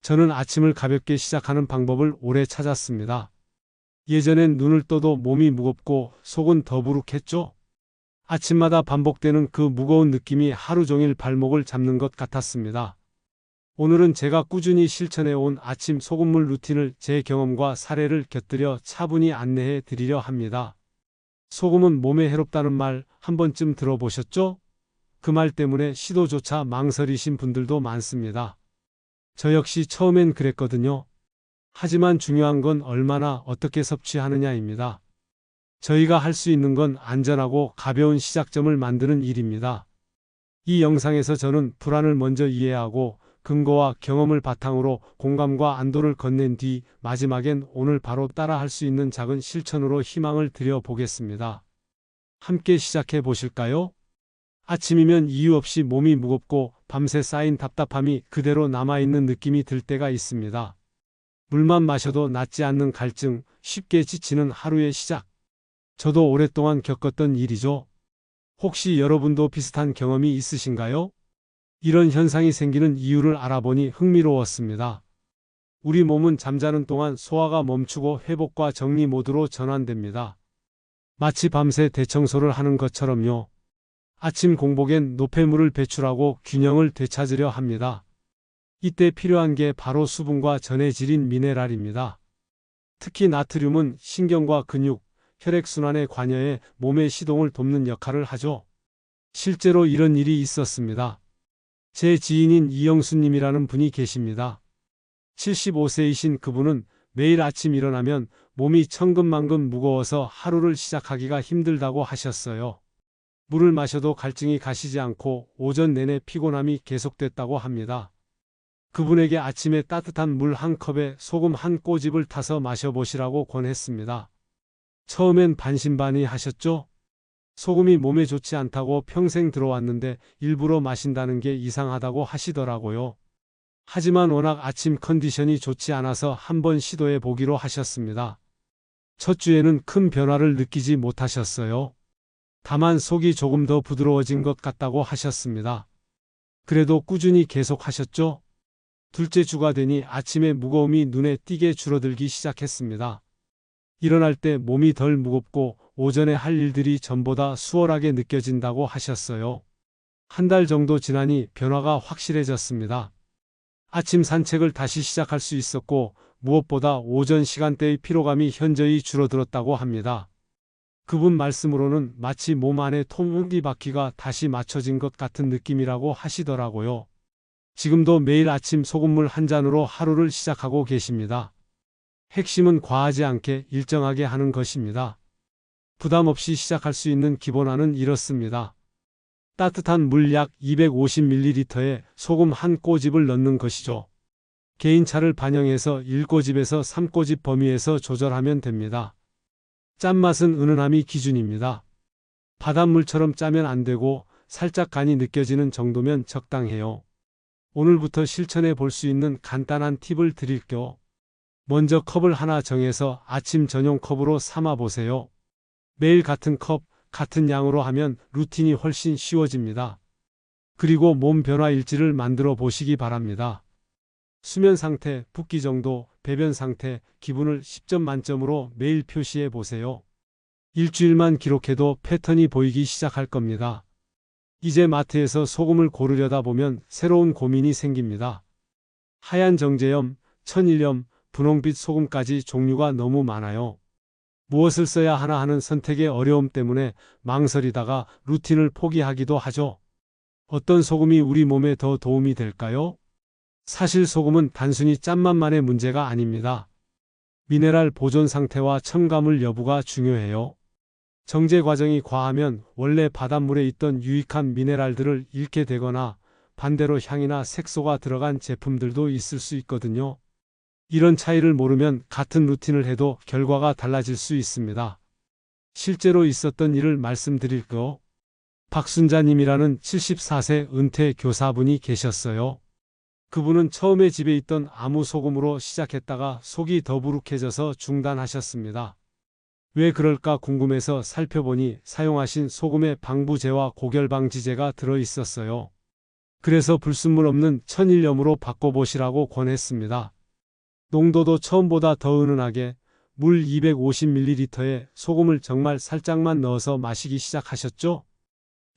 저는 아침을 가볍게 시작하는 방법을 오래 찾았습니다. 예전엔 눈을 떠도 몸이 무겁고 속은 더부룩했죠. 아침마다 반복되는 그 무거운 느낌이 하루 종일 발목을 잡는 것 같았습니다. 오늘은 제가 꾸준히 실천해온 아침 소금물 루틴을 제 경험과 사례를 곁들여 차분히 안내해 드리려 합니다. 소금은 몸에 해롭다는 말 한 번쯤 들어보셨죠? 그 말 때문에 시도조차 망설이신 분들도 많습니다. 저 역시 처음엔 그랬거든요. 하지만 중요한 건 얼마나 어떻게 섭취하느냐입니다. 저희가 할 수 있는 건 안전하고 가벼운 시작점을 만드는 일입니다. 이 영상에서 저는 불안을 먼저 이해하고 근거와 경험을 바탕으로 공감과 안도를 건넨 뒤 마지막엔 오늘 바로 따라 할 수 있는 작은 실천으로 희망을 드려 보겠습니다. 함께 시작해 보실까요? 아침이면 이유 없이 몸이 무겁고 밤새 쌓인 답답함이 그대로 남아있는 느낌이 들 때가 있습니다. 물만 마셔도 낫지 않는 갈증, 쉽게 지치는 하루의 시작. 저도 오랫동안 겪었던 일이죠. 혹시 여러분도 비슷한 경험이 있으신가요? 이런 현상이 생기는 이유를 알아보니 흥미로웠습니다. 우리 몸은 잠자는 동안 소화가 멈추고 회복과 정리 모드로 전환됩니다. 마치 밤새 대청소를 하는 것처럼요. 아침 공복엔 노폐물을 배출하고 균형을 되찾으려 합니다. 이때 필요한 게 바로 수분과 전해질인 미네랄입니다. 특히 나트륨은 신경과 근육, 혈액순환에 관여해 몸의 시동을 돕는 역할을 하죠. 실제로 이런 일이 있었습니다. 제 지인인 이영수님이라는 분이 계십니다. 75세이신 그분은 매일 아침 일어나면 몸이 천근만근 무거워서 하루를 시작하기가 힘들다고 하셨어요. 물을 마셔도 갈증이 가시지 않고 오전 내내 피곤함이 계속됐다고 합니다. 그분에게 아침에 따뜻한 물 한 컵에 소금 한 꼬집을 타서 마셔보시라고 권했습니다. 처음엔 반신반의하셨죠? 소금이 몸에 좋지 않다고 평생 들어왔는데 일부러 마신다는 게 이상하다고 하시더라고요. 하지만 워낙 아침 컨디션이 좋지 않아서 한번 시도해 보기로 하셨습니다. 첫 주에는 큰 변화를 느끼지 못하셨어요. 다만 속이 조금 더 부드러워진 것 같다고 하셨습니다. 그래도 꾸준히 계속하셨죠? 둘째 주가 되니 아침의 무거움이 눈에 띄게 줄어들기 시작했습니다. 일어날 때 몸이 덜 무겁고 오전에 할 일들이 전보다 수월하게 느껴진다고 하셨어요. 한 달 정도 지나니 변화가 확실해졌습니다. 아침 산책을 다시 시작할 수 있었고 무엇보다 오전 시간대의 피로감이 현저히 줄어들었다고 합니다. 그분 말씀으로는 마치 몸 안에 통풍기바퀴가 다시 맞춰진 것 같은 느낌이라고 하시더라고요. 지금도 매일 아침 소금물 한 잔으로 하루를 시작하고 계십니다. 핵심은 과하지 않게 일정하게 하는 것입니다. 부담 없이 시작할 수 있는 기본안은 이렇습니다. 따뜻한 물 약 250ml에 소금 한 꼬집을 넣는 것이죠. 개인차를 반영해서 1꼬집에서 3꼬집 범위에서 조절하면 됩니다. 짠맛은 은은함이 기준입니다. 바닷물처럼 짜면 안 되고 살짝 간이 느껴지는 정도면 적당해요. 오늘부터 실천해 볼 수 있는 간단한 팁을 드릴게요. 먼저 컵을 하나 정해서 아침 전용 컵으로 삼아 보세요. 매일 같은 컵, 같은 양으로 하면 루틴이 훨씬 쉬워집니다. 그리고 몸 변화 일지를 만들어 보시기 바랍니다. 수면 상태, 붓기 정도, 배변 상태, 기분을 10점 만점으로 매일 표시해 보세요. 일주일만 기록해도 패턴이 보이기 시작할 겁니다. 이제 마트에서 소금을 고르려다 보면 새로운 고민이 생깁니다. 하얀 정제염, 천일염, 분홍빛 소금까지 종류가 너무 많아요. 무엇을 써야 하나 하는 선택의 어려움 때문에 망설이다가 루틴을 포기하기도 하죠. 어떤 소금이 우리 몸에 더 도움이 될까요? 사실 소금은 단순히 짠맛만의 문제가 아닙니다. 미네랄 보존 상태와 첨가물 여부가 중요해요. 정제 과정이 과하면 원래 바닷물에 있던 유익한 미네랄들을 잃게 되거나 반대로 향이나 색소가 들어간 제품들도 있을 수 있거든요. 이런 차이를 모르면 같은 루틴을 해도 결과가 달라질 수 있습니다. 실제로 있었던 일을 말씀드릴게요. 박순자님이라는 74세 은퇴 교사분이 계셨어요. 그분은 처음에 집에 있던 아무 소금으로 시작했다가 속이 더부룩해져서 중단하셨습니다. 왜 그럴까 궁금해서 살펴보니 사용하신 소금에 방부제와 고결방지제가 들어 있었어요. 그래서 불순물 없는 천일염으로 바꿔보시라고 권했습니다. 농도도 처음보다 더 은은하게 물 250ml에 소금을 정말 살짝만 넣어서 마시기 시작하셨죠?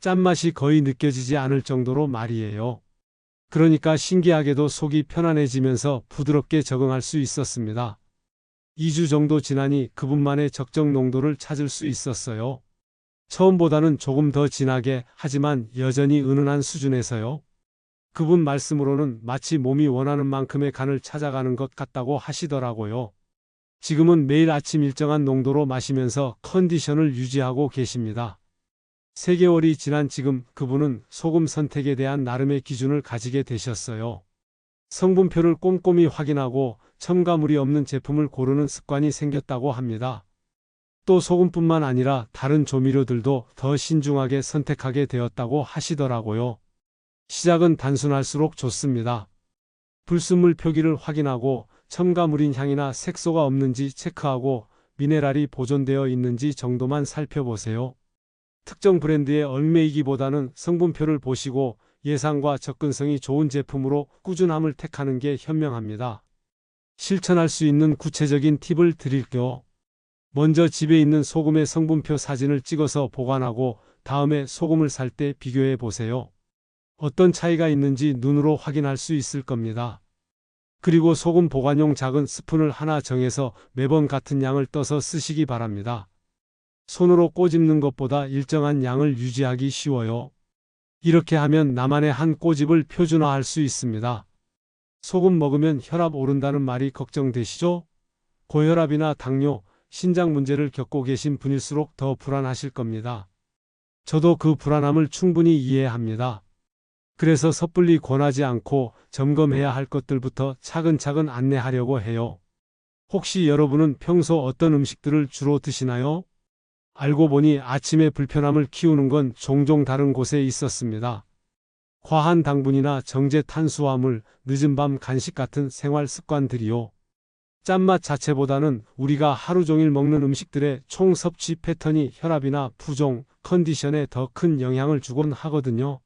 짠맛이 거의 느껴지지 않을 정도로 말이에요. 그러니까 신기하게도 속이 편안해지면서 부드럽게 적응할 수 있었습니다. 2주 정도 지나니 그분만의 적정 농도를 찾을 수 있었어요. 처음보다는 조금 더 진하게 하지만 여전히 은은한 수준에서요. 그분 말씀으로는 마치 몸이 원하는 만큼의 간을 찾아가는 것 같다고 하시더라고요. 지금은 매일 아침 일정한 농도로 마시면서 컨디션을 유지하고 계십니다. 3개월이 지난 지금 그분은 소금 선택에 대한 나름의 기준을 가지게 되셨어요. 성분표를 꼼꼼히 확인하고 첨가물이 없는 제품을 고르는 습관이 생겼다고 합니다. 또 소금뿐만 아니라 다른 조미료들도 더 신중하게 선택하게 되었다고 하시더라고요. 시작은 단순할수록 좋습니다. 불순물 표기를 확인하고 첨가물인 향이나 색소가 없는지 체크하고 미네랄이 보존되어 있는지 정도만 살펴보세요. 특정 브랜드에 얽매이기보다는 성분표를 보시고 예상과 접근성이 좋은 제품으로 꾸준함을 택하는 게 현명합니다. 실천할 수 있는 구체적인 팁을 드릴게요. 먼저 집에 있는 소금의 성분표 사진을 찍어서 보관하고 다음에 소금을 살 때 비교해 보세요. 어떤 차이가 있는지 눈으로 확인할 수 있을 겁니다. 그리고 소금 보관용 작은 스푼을 하나 정해서 매번 같은 양을 떠서 쓰시기 바랍니다. 손으로 꼬집는 것보다 일정한 양을 유지하기 쉬워요. 이렇게 하면 나만의 한 꼬집을 표준화할 수 있습니다. 소금 먹으면 혈압 오른다는 말이 걱정되시죠? 고혈압이나 당뇨, 신장 문제를 겪고 계신 분일수록 더 불안하실 겁니다. 저도 그 불안함을 충분히 이해합니다. 그래서 섣불리 권하지 않고 점검해야 할 것들부터 차근차근 안내하려고 해요. 혹시 여러분은 평소 어떤 음식들을 주로 드시나요? 알고 보니 아침에 불편함을 키우는 건 종종 다른 곳에 있었습니다. 과한 당분이나 정제 탄수화물, 늦은 밤 간식 같은 생활 습관들이요. 짠맛 자체보다는 우리가 하루 종일 먹는 음식들의 총 섭취 패턴이 혈압이나 부종, 컨디션에 더 큰 영향을 주곤 하거든요.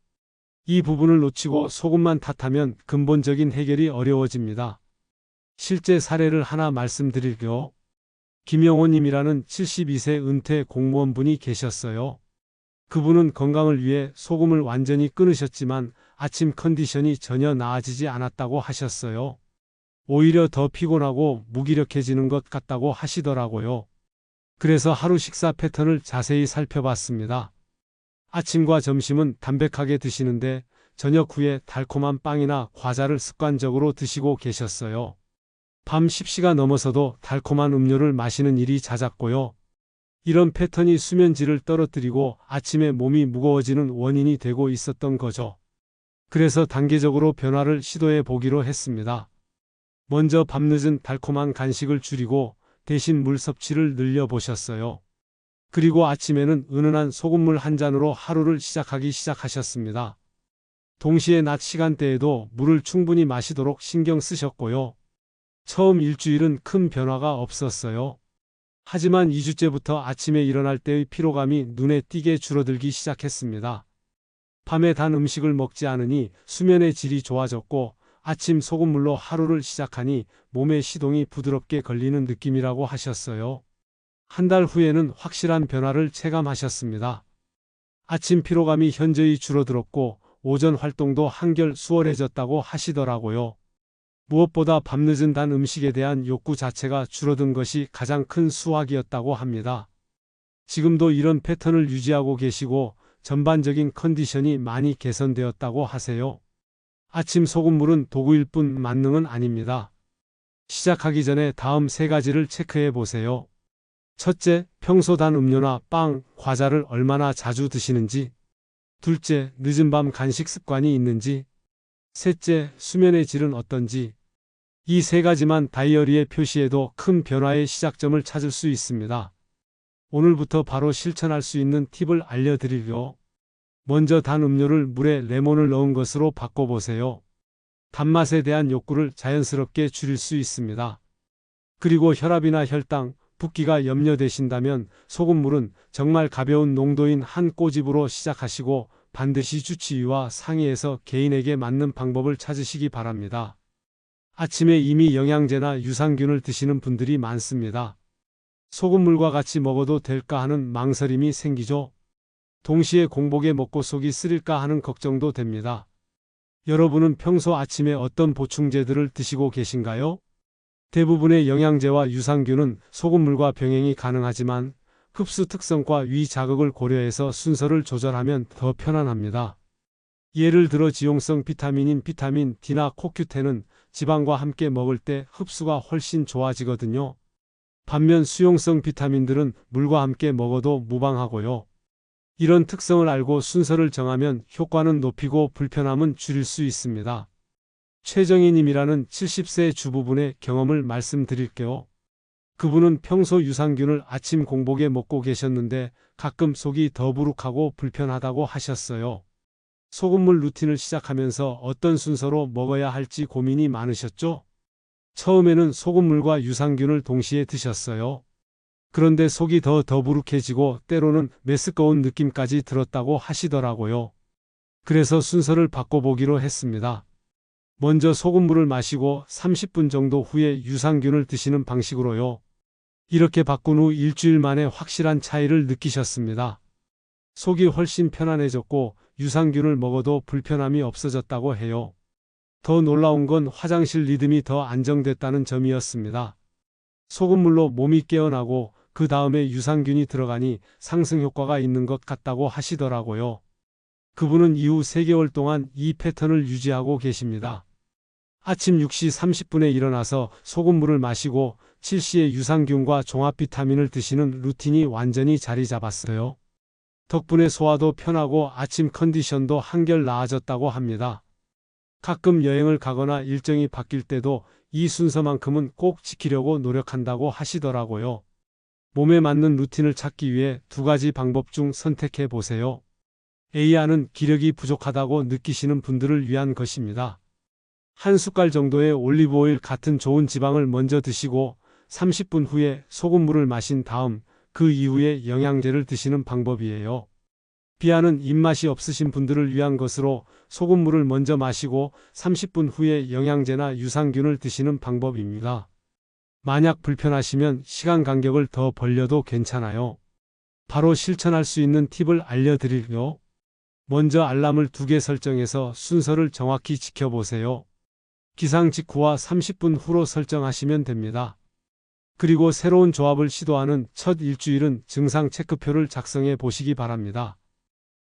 이 부분을 놓치고 소금만 탓하면 근본적인 해결이 어려워집니다. 실제 사례를 하나 말씀드릴게요. 김영호님이라는 72세 은퇴 공무원분이 계셨어요. 그분은 건강을 위해 소금을 완전히 끊으셨지만 아침 컨디션이 전혀 나아지지 않았다고 하셨어요. 오히려 더 피곤하고 무기력해지는 것 같다고 하시더라고요. 그래서 하루 식사 패턴을 자세히 살펴봤습니다. 아침과 점심은 담백하게 드시는데 저녁 후에 달콤한 빵이나 과자를 습관적으로 드시고 계셨어요. 밤 10시가 넘어서도 달콤한 음료를 마시는 일이 잦았고요. 이런 패턴이 수면 질을 떨어뜨리고 아침에 몸이 무거워지는 원인이 되고 있었던 거죠. 그래서 단계적으로 변화를 시도해 보기로 했습니다. 먼저 밤늦은 달콤한 간식을 줄이고 대신 물 섭취를 늘려보셨어요. 그리고 아침에는 은은한 소금물 한 잔으로 하루를 시작하셨습니다. 동시에 낮 시간대에도 물을 충분히 마시도록 신경 쓰셨고요. 처음 일주일은 큰 변화가 없었어요. 하지만 2주째부터 아침에 일어날 때의 피로감이 눈에 띄게 줄어들기 시작했습니다. 밤에 단 음식을 먹지 않으니 수면의 질이 좋아졌고 아침 소금물로 하루를 시작하니 몸의 시동이 부드럽게 걸리는 느낌이라고 하셨어요. 한 달 후에는 확실한 변화를 체감하셨습니다. 아침 피로감이 현저히 줄어들었고 오전 활동도 한결 수월해졌다고 하시더라고요. 무엇보다 밤늦은 단 음식에 대한 욕구 자체가 줄어든 것이 가장 큰 수확이었다고 합니다. 지금도 이런 패턴을 유지하고 계시고 전반적인 컨디션이 많이 개선되었다고 하세요. 아침 소금물은 도구일 뿐 만능은 아닙니다. 시작하기 전에 다음 3가지를 체크해 보세요. 첫째, 평소 단 음료나 빵, 과자를 얼마나 자주 드시는지. 둘째, 늦은 밤 간식 습관이 있는지. 셋째, 수면의 질은 어떤지. 이 3가지만 다이어리에 표시해도 큰 변화의 시작점을 찾을 수 있습니다. 오늘부터 바로 실천할 수 있는 팁을 알려드리려. 먼저 단 음료를 물에 레몬을 넣은 것으로 바꿔보세요. 단맛에 대한 욕구를 자연스럽게 줄일 수 있습니다. 그리고 혈압이나 혈당, 붓기가 염려되신다면 소금물은 정말 가벼운 농도인 한 꼬집으로 시작하시고 반드시 주치의와 상의해서 개인에게 맞는 방법을 찾으시기 바랍니다. 아침에 이미 영양제나 유산균을 드시는 분들이 많습니다. 소금물과 같이 먹어도 될까 하는 망설임이 생기죠. 동시에 공복에 먹고 속이 쓰릴까 하는 걱정도 됩니다. 여러분은 평소 아침에 어떤 보충제들을 드시고 계신가요? 대부분의 영양제와 유산균은 소금물과 병행이 가능하지만 흡수 특성과 위 자극을 고려해서 순서를 조절하면 더 편안합니다. 예를 들어 지용성 비타민인 비타민 D나 코큐텐은 지방과 함께 먹을 때 흡수가 훨씬 좋아지거든요. 반면 수용성 비타민들은 물과 함께 먹어도 무방하고요. 이런 특성을 알고 순서를 정하면 효과는 높이고 불편함은 줄일 수 있습니다. 최정희님이라는 70세 주부분의 경험을 말씀드릴게요. 그분은 평소 유산균을 아침 공복에 먹고 계셨는데 가끔 속이 더부룩하고 불편하다고 하셨어요. 소금물 루틴을 시작하면서 어떤 순서로 먹어야 할지 고민이 많으셨죠? 처음에는 소금물과 유산균을 동시에 드셨어요. 그런데 속이 더 더부룩해지고 때로는 메스꺼운 느낌까지 들었다고 하시더라고요. 그래서 순서를 바꿔보기로 했습니다. 먼저 소금물을 마시고 30분 정도 후에 유산균을 드시는 방식으로요. 이렇게 바꾼 후 일주일 만에 확실한 차이를 느끼셨습니다. 속이 훨씬 편안해졌고 유산균을 먹어도 불편함이 없어졌다고 해요. 더 놀라운 건 화장실 리듬이 더 안정됐다는 점이었습니다. 소금물로 몸이 깨어나고 그 다음에 유산균이 들어가니 상승 효과가 있는 것 같다고 하시더라고요. 그분은 이후 3개월 동안 이 패턴을 유지하고 계십니다. 아침 6시 30분에 일어나서 소금물을 마시고 7시에 유산균과 종합 비타민을 드시는 루틴이 완전히 자리 잡았어요. 덕분에 소화도 편하고 아침 컨디션도 한결 나아졌다고 합니다. 가끔 여행을 가거나 일정이 바뀔 때도 이 순서만큼은 꼭 지키려고 노력한다고 하시더라고요. 몸에 맞는 루틴을 찾기 위해 2가지 방법 중 선택해 보세요. A안은 기력이 부족하다고 느끼시는 분들을 위한 것입니다. 한 숟갈 정도의 올리브오일 같은 좋은 지방을 먼저 드시고 30분 후에 소금물을 마신 다음 그 이후에 영양제를 드시는 방법이에요. B안은 입맛이 없으신 분들을 위한 것으로 소금물을 먼저 마시고 30분 후에 영양제나 유산균을 드시는 방법입니다. 만약 불편하시면 시간 간격을 더 벌려도 괜찮아요. 바로 실천할 수 있는 팁을 알려드릴게요. 먼저 알람을 2개 설정해서 순서를 정확히 지켜보세요. 기상 직후와 30분 후로 설정하시면 됩니다. 그리고 새로운 조합을 시도하는 첫 일주일은 증상 체크표를 작성해 보시기 바랍니다.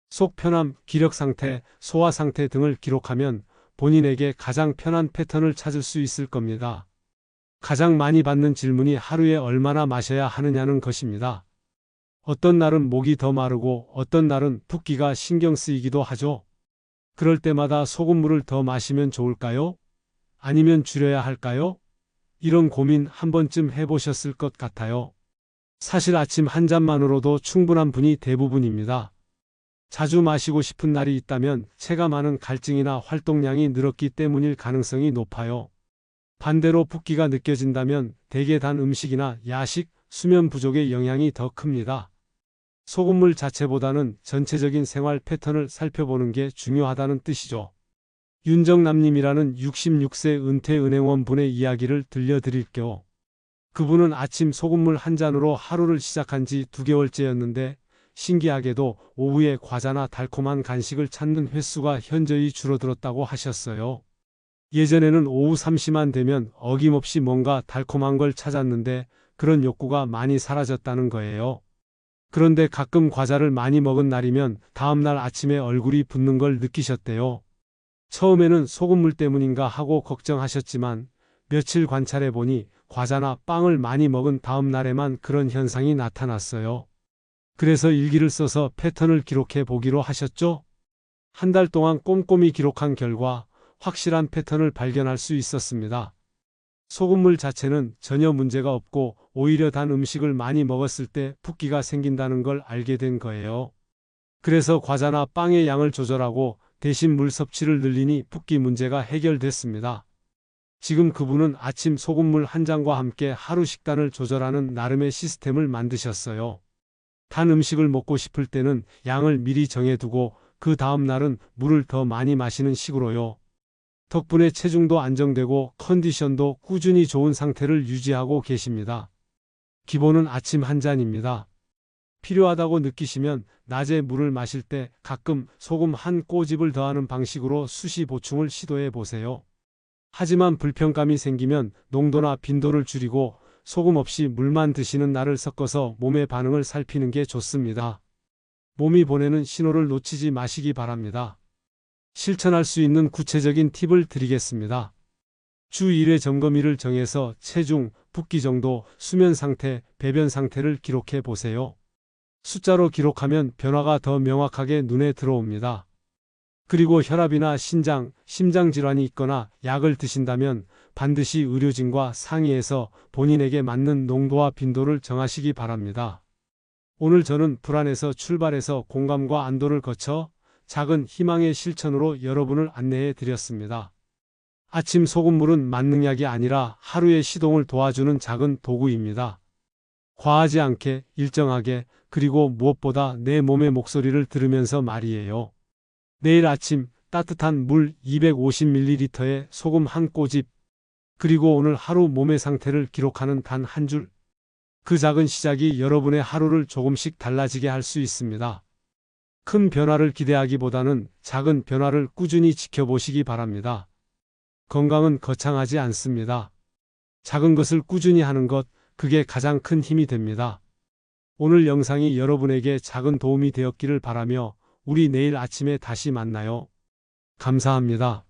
속 편함, 기력 상태, 소화 상태 등을 기록하면 본인에게 가장 편한 패턴을 찾을 수 있을 겁니다. 가장 많이 받는 질문이 하루에 얼마나 마셔야 하느냐는 것입니다. 어떤 날은 목이 더 마르고 어떤 날은 붓기가 신경 쓰이기도 하죠. 그럴 때마다 소금물을 더 마시면 좋을까요? 아니면 줄여야 할까요? 이런 고민 한 번쯤 해보셨을 것 같아요. 사실 아침 한 잔만으로도 충분한 분이 대부분입니다. 자주 마시고 싶은 날이 있다면 체감하는 갈증이나 활동량이 늘었기 때문일 가능성이 높아요. 반대로 붓기가 느껴진다면 대개 단 음식이나 야식, 수면 부족의 영향이 더 큽니다. 소금물 자체보다는 전체적인 생활 패턴을 살펴보는 게 중요하다는 뜻이죠. 윤정남님이라는 66세 은퇴 은행원 분의 이야기를 들려드릴게요. 그분은 아침 소금물 한 잔으로 하루를 시작한 지 2개월째였는데 신기하게도 오후에 과자나 달콤한 간식을 찾는 횟수가 현저히 줄어들었다고 하셨어요. 예전에는 오후 3시만 되면 어김없이 뭔가 달콤한 걸 찾았는데 그런 욕구가 많이 사라졌다는 거예요. 그런데 가끔 과자를 많이 먹은 날이면 다음날 아침에 얼굴이 붓는 걸 느끼셨대요. 처음에는 소금물 때문인가 하고 걱정하셨지만 며칠 관찰해 보니 과자나 빵을 많이 먹은 다음 날에만 그런 현상이 나타났어요. 그래서 일기를 써서 패턴을 기록해 보기로 하셨죠? 한 달 동안 꼼꼼히 기록한 결과 확실한 패턴을 발견할 수 있었습니다. 소금물 자체는 전혀 문제가 없고 오히려 단 음식을 많이 먹었을 때 붓기가 생긴다는 걸 알게 된 거예요. 그래서 과자나 빵의 양을 조절하고 대신 물 섭취를 늘리니 붓기 문제가 해결됐습니다. 지금 그분은 아침 소금물 한 잔과 함께 하루 식단을 조절하는 나름의 시스템을 만드셨어요. 단 음식을 먹고 싶을 때는 양을 미리 정해두고 그 다음 날은 물을 더 많이 마시는 식으로요. 덕분에 체중도 안정되고 컨디션도 꾸준히 좋은 상태를 유지하고 계십니다. 기본은 아침 한 잔입니다. 필요하다고 느끼시면 낮에 물을 마실 때 가끔 소금 한 꼬집을 더하는 방식으로 수시 보충을 시도해 보세요. 하지만 불편감이 생기면 농도나 빈도를 줄이고 소금 없이 물만 드시는 날을 섞어서 몸의 반응을 살피는 게 좋습니다. 몸이 보내는 신호를 놓치지 마시기 바랍니다. 실천할 수 있는 구체적인 팁을 드리겠습니다. 주 1회 점검일을 정해서 체중, 붓기 정도, 수면 상태, 배변 상태를 기록해 보세요. 숫자로 기록하면 변화가 더 명확하게 눈에 들어옵니다. 그리고 혈압이나 신장, 심장질환이 있거나 약을 드신다면 반드시 의료진과 상의해서 본인에게 맞는 농도와 빈도를 정하시기 바랍니다. 오늘 저는 불안에서 출발해서 공감과 안도를 거쳐 작은 희망의 실천으로 여러분을 안내해 드렸습니다. 아침 소금물은 만능약이 아니라 하루의 시동을 도와주는 작은 도구입니다. 과하지 않게, 일정하게, 그리고 무엇보다 내 몸의 목소리를 들으면서 말이에요. 내일 아침 따뜻한 물 250ml에 소금 한 꼬집, 그리고 오늘 하루 몸의 상태를 기록하는 단 한 줄. 그 작은 시작이 여러분의 하루를 조금씩 달라지게 할 수 있습니다. 큰 변화를 기대하기보다는 작은 변화를 꾸준히 지켜보시기 바랍니다. 건강은 거창하지 않습니다. 작은 것을 꾸준히 하는 것, 그게 가장 큰 힘이 됩니다. 오늘 영상이 여러분에게 작은 도움이 되었기를 바라며 우리 내일 아침에 다시 만나요. 감사합니다.